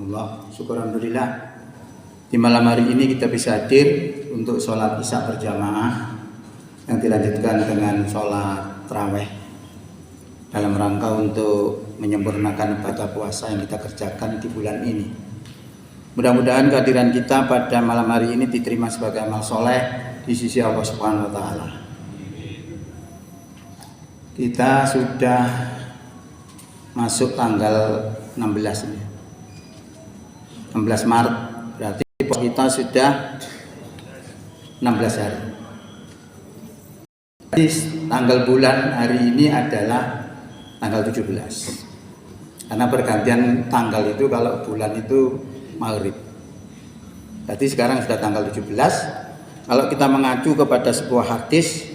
warahmatullah. Syukur alhamdulillah di malam hari ini kita bisa hadir untuk sholat isya berjamaah yang dilanjutkan dengan sholat tarawih dalam rangka untuk menyempurnakan ibadah puasa yang kita kerjakan di bulan ini. Mudah-mudahan kehadiran kita pada malam hari ini diterima sebagai amal soleh di sisi Allah Subhanahu wa Ta'ala. Kita sudah masuk tanggal 16 ini. 16 Maret berarti kita sudah 16 hari. Jadi tanggal bulan hari ini adalah tanggal 17. Karena pergantian tanggal itu kalau bulan itu Maghrib. Jadi sekarang sudah tanggal 17. Kalau kita mengacu kepada sebuah hadis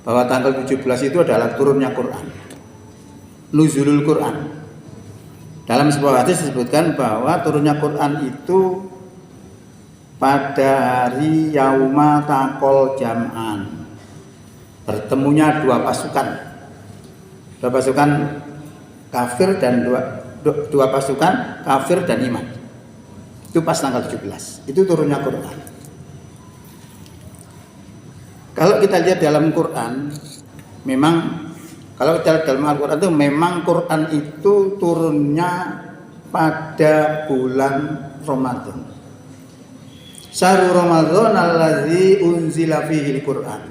bahwa tanggal 17 itu adalah turunnya Quran, nuzulul Quran. Dalam sebuah hadis disebutkan bahwa turunnya Quran itu pada hari yauma taqol jam'an, bertemunya dua pasukan kafir dan dua pasukan kafir dan iman. Itu pas tanggal 17. Itu turunnya Quran. Kalau kita lihat dalam Quran, memang kalau kita lihat dalam Al-Quran itu memang Quran itu turunnya pada bulan Ramadan. Syahrul Ramadan allazi unzila fihi al-Quran.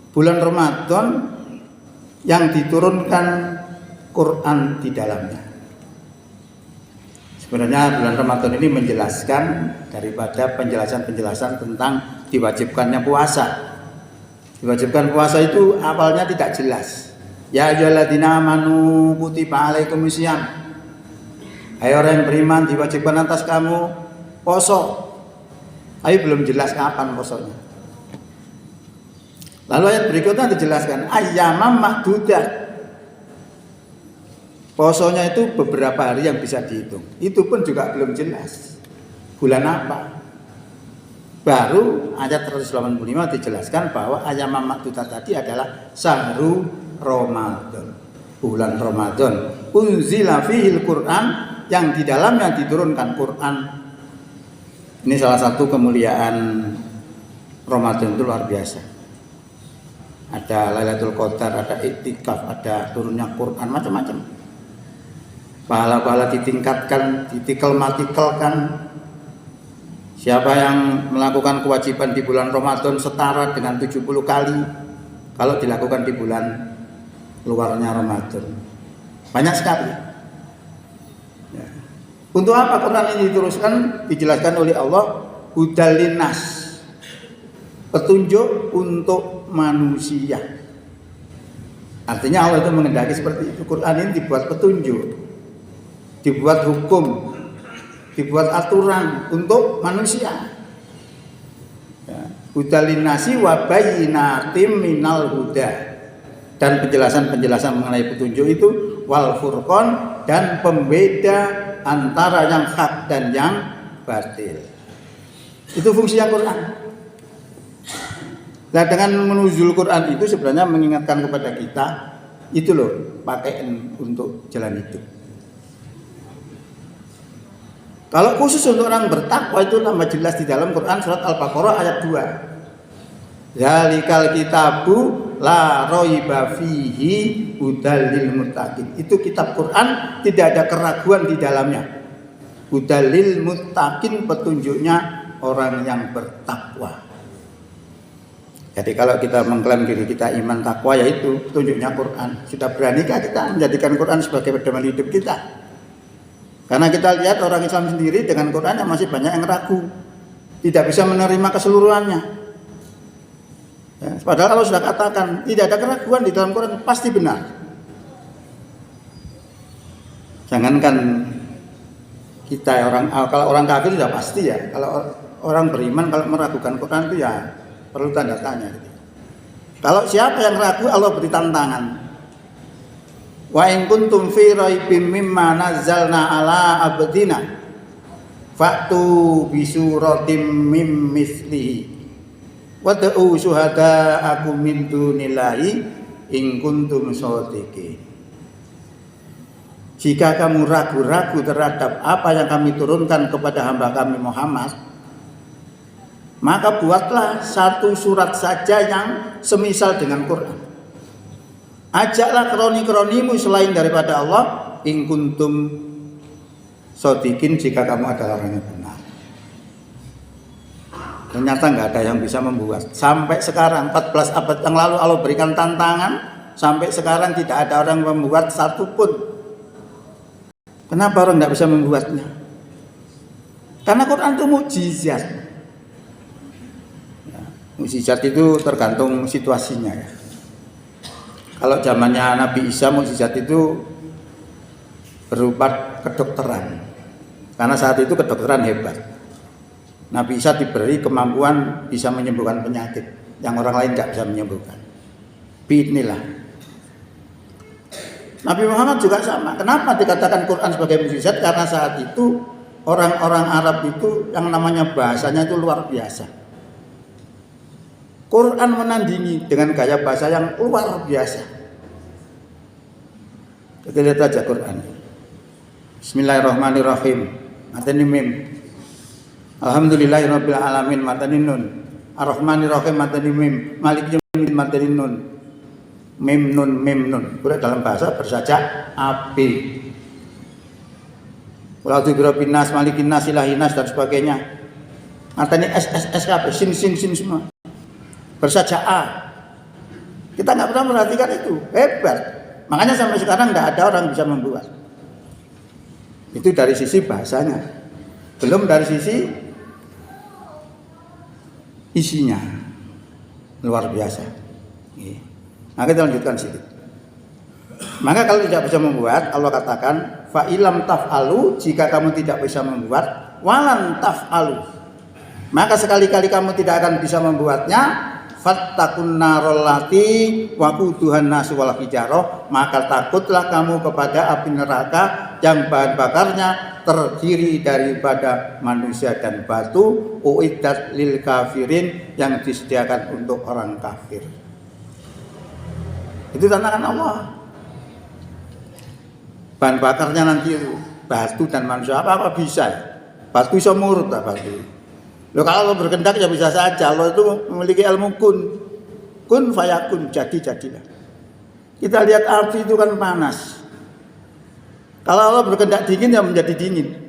Bulan Ramadan yang diturunkan Quran di dalamnya. Sebenarnya bulan Ramadan ini menjelaskan daripada penjelasan-penjelasan tentang diwajibkannya puasa. Diwajibkan puasa itu awalnya tidak jelas. Ya ayyuhalladzina amanu kutiba alaikumusiyam. Hai orang yang beriman, diwajibkan atas kamu poso. Tapi belum jelas kapan posonya. Lalu ayat berikutnya dijelaskan ayyamam ma'dudat. Posonya itu beberapa hari yang bisa dihitung. Itu pun juga belum jelas. Bulan apa? Baru ayat 185 dijelaskan bahwa ayat ma'dudat tadi adalah syahrul Ramadan, bulan Ramadan. Unzila fihil Quran, yang di dalamnya diturunkan Quran. Ini salah satu kemuliaan Ramadan itu luar biasa. Ada Lailatul Qadar, ada iktikaf, ada turunnya Quran, macam-macam. Pahala-pahala ditingkatkan, ditikel-matikelkan. Siapa yang melakukan kewajiban di bulan Ramadan setara dengan 70 kali kalau dilakukan di bulan luarnya Ramadan. Banyak sekali. Ya. Untuk apa Quran ini diteruskan? Dijelaskan oleh Allah, hudal linnas, petunjuk untuk manusia. Artinya Allah itu menghendaki seperti itu. Quran ini dibuat petunjuk, dibuat hukum, dibuat aturan untuk manusia. Hudalin nasi wa bayyinatim minal huda, dan penjelasan-penjelasan mengenai petunjuk itu wal furqan, dan pembeda antara yang hak dan yang batil. Itu fungsinya Quran. Nah, dengan menuzul Quran itu sebenarnya mengingatkan kepada kita itu loh, pakai untuk jalan hidup. Kalau khusus untuk orang bertakwa itu nama jelas di dalam Quran surat Al-Baqarah ayat 2. Zalikal kitabu la raiba fihi hudal lil muttaqin. Itu kitab Quran, tidak ada keraguan di dalamnya. Hudal lil muttaqin, petunjuknya orang yang bertakwa. Jadi kalau kita mengklaim diri kita iman takwa, yaitu petunjuknya Quran. Sudah beranikah kita menjadikan Quran sebagai pedoman hidup kita? Karena kita lihat orang Islam sendiri dengan Quran yang masih banyak yang ragu, tidak bisa menerima keseluruhannya. Ya, padahal Allah sudah katakan tidak ada keraguan di dalam Quran, pasti benar. Jangankan kita kalau orang kafir sudah pasti ya. Kalau orang beriman kalau meragukan Quran itu ya perlu tanda tanya. Kalau siapa yang ragu, Allah beri tantangan. Wa in kuntum fi raibim mimma nazzalna ala abdina fa'tu bi suratim mim mislihi wad'u syuhada'akum min dunillahi in kuntum shadiqin. jika kamu ragu-ragu terhadap apa yang kami turunkan kepada hamba kami Muhammad, maka buatlah satu surat saja yang semisal dengan Quran. Ajaklah kroni-kronimu selain daripada Allah, in kuntum shodiqin, jika kamu adalah orang yang benar. Ternyata nggak ada yang bisa membuat. Sampai sekarang 14 abad yang lalu Allah berikan tantangan, sampai sekarang tidak ada orang membuat satupun. Kenapa orang nggak bisa membuatnya? Karena Quran itu mukjizat. Ya, mukjizat itu tergantung situasinya ya. Kalau zamannya Nabi Isa, mukjizat itu berupa kedokteran. Karena saat itu kedokteran hebat. Nabi Isa diberi kemampuan bisa menyembuhkan penyakit yang orang lain nggak bisa menyembuhkan. Bismillah. Nabi Muhammad juga sama. Kenapa dikatakan Quran sebagai mukjizat? Karena saat itu orang-orang Arab itu yang namanya bahasanya itu luar biasa. Quran menandingi dengan gaya bahasa yang luar biasa. Kita lihat aja Quran. Bismillahirrahmanirrahim. Matani mim. Alhamdulillahirabbil alamin. Matani nun. Ar-Rahmanirrahim. Matani mim. Maliki yaumiddin. Matani nun. Mim nun. Udah dalam bahasa bersajak api. Walau birabin nas, malikin nas, ilahin nas dan sebagainya. Matani s sin semua. Bersajak a. Kita nggak pernah perhatikan itu. Hebat. Makanya sampai sekarang nggak ada orang bisa membuat. Itu dari sisi bahasanya. Belum dari sisi isinya. Luar biasa. Nah, kita lanjutkan sedikit. Maka kalau tidak bisa membuat, Allah katakan, fa ilam taf'alu, jika kamu tidak bisa membuat, walan taf'alu, maka sekali-kali kamu tidak akan bisa membuatnya, fattakun narallati waquduhan nasu wal hijarah, maka takutlah kamu kepada api neraka yang bahan bakarnya terdiri daripada manusia dan batu, uiddat lil kafirin, yang disediakan untuk orang kafir. Itu tantangan Allah. Bahan bakarnya nanti itu batu dan manusia, apa bisa? Batu bisa murtad batu. Loh, kalau Allah berkehendak ya bisa saja. Allah itu memiliki ilmu kun fayakun, jadilah. Kita lihat api itu kan panas. Kalau Allah berkehendak dingin ya menjadi dingin.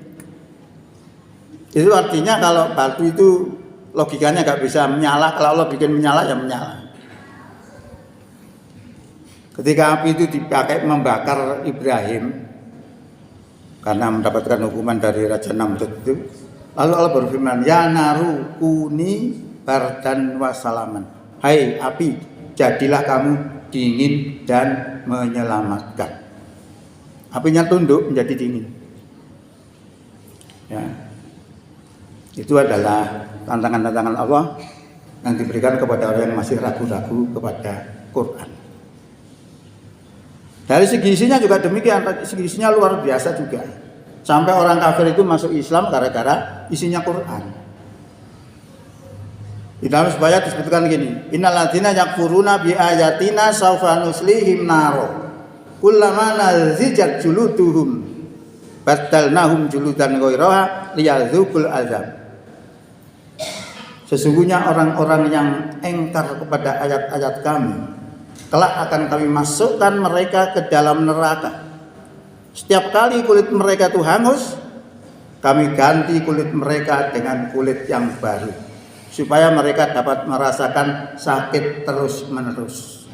Itu artinya kalau batu itu logikanya nggak bisa menyala. Kalau Allah bikin menyala ya menyala. Ketika api itu dipakai membakar Ibrahim karena mendapatkan hukuman dari Raja Namrud itu, lalu Allah berfirman, ya naru kuni bardan wasalaman. Hai api, jadilah kamu dingin dan menyelamatkan. Apinya tunduk menjadi dingin. Ya. Itu adalah tantangan-tantangan Allah yang diberikan kepada orang yang masih ragu-ragu kepada Quran. Dari segi isinya juga demikian, segi isinya luar biasa juga. Sampai orang kafir itu masuk Islam gara-gara isinya Quran. Di dalam sebayat disebutkan gini, innal ladzina yakfuruna bi ayatina sawfa nuslihim naro kullama nazijat juluduhum baddalnahum juludan ghairaha liyadzuqul azab. Sesungguhnya orang-orang yang engkar kepada ayat-ayat kami, kelak akan kami masukkan mereka ke dalam neraka. Setiap kali kulit mereka itu hangus, kami ganti kulit mereka dengan kulit yang baru, supaya mereka dapat merasakan sakit terus-menerus.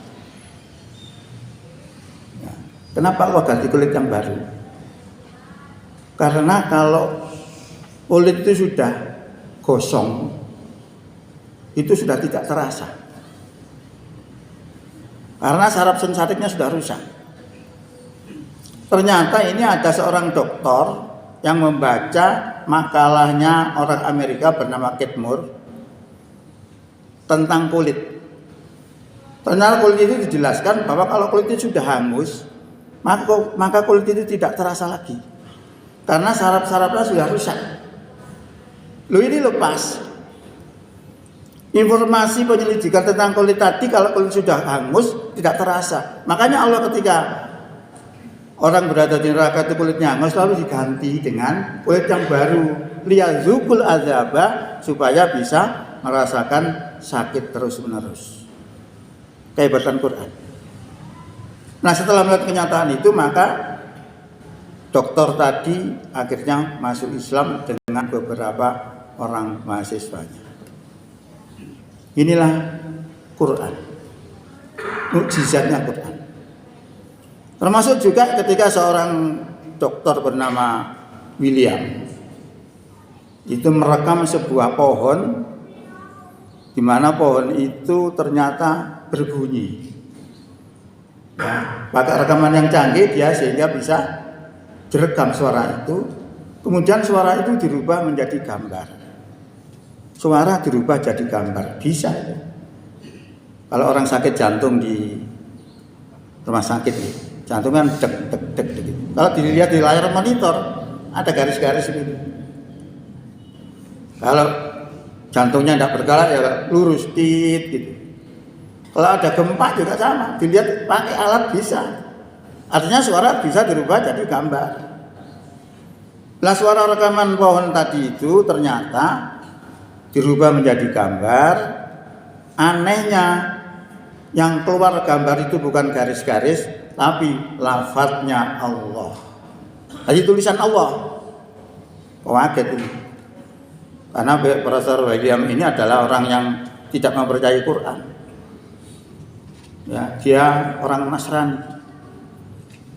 Ya. Kenapa Allah ganti kulit yang baru? Karena kalau kulit itu sudah gosong, itu sudah tidak terasa. Karena saraf sensorisnya sudah rusak. Ternyata ini ada seorang dokter yang membaca makalahnya orang Amerika bernama Kate Moore tentang kulit. Ternyata kulit itu dijelaskan bahwa kalau kulit itu sudah hangus, maka kulit itu tidak terasa lagi. Karena saraf-sarafnya sudah rusak. Loh, ini lepas. Informasi penyelidikan tentang kulit tadi, kalau kulit sudah hangus tidak terasa. Makanya Allah ketika orang berada di neraka itu kulitnya hangus lalu diganti dengan kulit yang baru, liyazukul azaba, supaya bisa merasakan sakit terus-menerus. Kehebatan Quran. Nah, setelah melihat kenyataan itu, maka dokter tadi akhirnya masuk Islam dengan beberapa orang mahasiswanya. Inilah Quran, mukjizatnya Quran. Termasuk juga ketika seorang dokter bernama William itu merekam sebuah pohon, di mana pohon itu ternyata berbunyi. Ya, pakai rekaman yang canggih dia sehingga bisa direkam suara itu, kemudian suara itu dirubah menjadi gambar. Suara dirubah jadi gambar, bisa. Kalau orang sakit jantung di rumah sakit, jantung kan deg deg deg gitu. Kalau dilihat di layar monitor ada garis-garis gitu. Kalau jantungnya tidak bergerak ya lurus tit gitu. Kalau ada gempa juga sama, dilihat pakai alat bisa. Artinya suara bisa dirubah jadi gambar. Nah, suara rekaman pohon tadi itu ternyata dirubah menjadi gambar. Anehnya yang keluar gambar itu bukan garis-garis, tapi lafadznya Allah. Jadi tulisan Allah. Kaget ini. Karena Profesor William ini adalah orang yang tidak mempercayai Quran. Ya, dia orang Nasrani.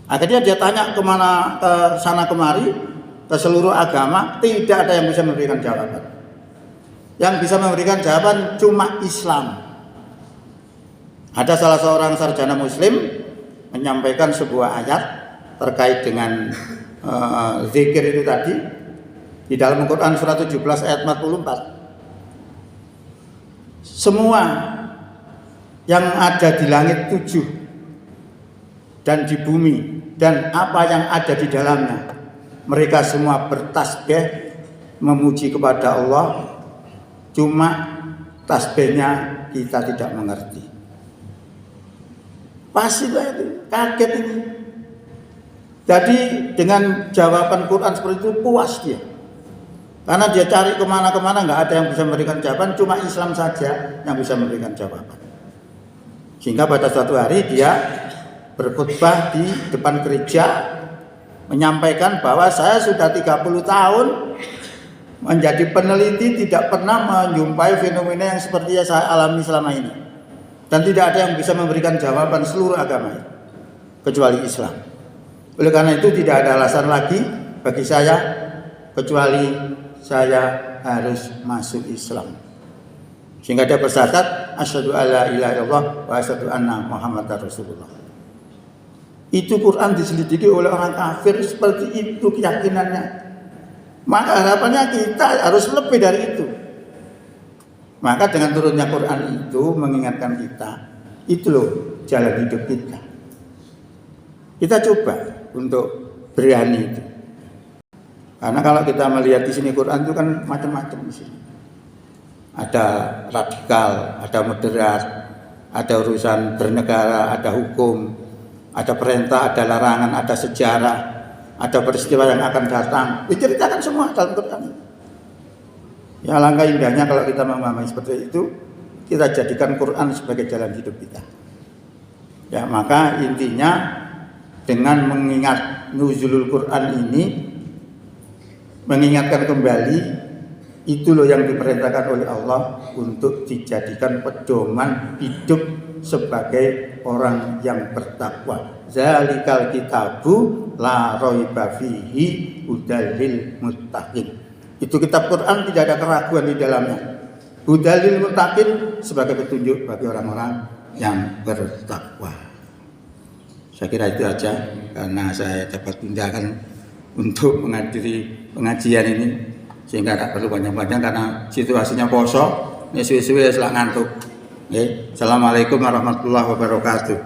Akhirnya dia tanya kemana, ke sana kemari, ke seluruh agama, tidak ada yang bisa memberikan jawaban. Yang bisa memberikan jawaban cuma Islam. Ada salah seorang sarjana Muslim menyampaikan sebuah ayat terkait dengan zikir itu tadi di dalam Al-Quran surah 17 ayat 44. Semua yang ada di langit 7 dan di bumi dan apa yang ada di dalamnya, mereka semua bertasbih memuji kepada Allah, cuma tasbihnya kita tidak mengerti. Pasti itu kaget ini. Jadi dengan jawaban Quran seperti itu puas dia, karena dia cari kemana-kemana nggak ada yang bisa memberikan jawaban, cuma Islam saja yang bisa memberikan jawaban. Sehingga pada suatu hari dia berkhutbah di depan gereja menyampaikan bahwa saya sudah 30 tahun menjadi peneliti, tidak pernah menjumpai fenomena yang seperti yang saya alami selama ini, dan tidak ada yang bisa memberikan jawaban seluruh agama kecuali Islam. Oleh karena itu tidak ada alasan lagi bagi saya kecuali saya harus masuk Islam. Sehingga dia bersyahadat asyhadu alla ilaha illallah wa asyhadu anna muhammadar rasulullah. Itu Quran diselidiki oleh orang kafir seperti itu keyakinannya. Maka harapannya kita harus lebih dari itu. Maka dengan turunnya Quran itu mengingatkan kita, itu loh jalan hidup kita. Kita coba untuk berani itu. Karena kalau kita melihat di sini Quran itu kan macam-macam di sini. Ada radikal, ada moderat, ada urusan bernegara, ada hukum, ada perintah, ada larangan, ada sejarah, ada peristiwa yang akan datang. Diceritakan semua dalam Quran. Ya, alangkah indahnya kalau kita memahami seperti itu, kita jadikan Quran sebagai jalan hidup kita. Ya, maka intinya dengan mengingat nuzulul Quran ini, mengingatkan kembali itu loh yang diperintahkan oleh Allah untuk dijadikan pedoman hidup sebagai orang yang bertakwa. Zalikal kitabu la raiba fihi hudal lil muttaqin. Itu kitab Quran tidak ada keraguan di dalamnya. Hudal lil muttaqin sebagai petunjuk bagi orang-orang yang bertakwa. Saya kira itu aja karena saya dapat undangan untuk menghadiri pengajian ini, sehingga tidak perlu banyak-banyak karena situasinya poso. Ini suwe-suwe selak ngantuk. Assalamualaikum warahmatullahi wabarakatuh.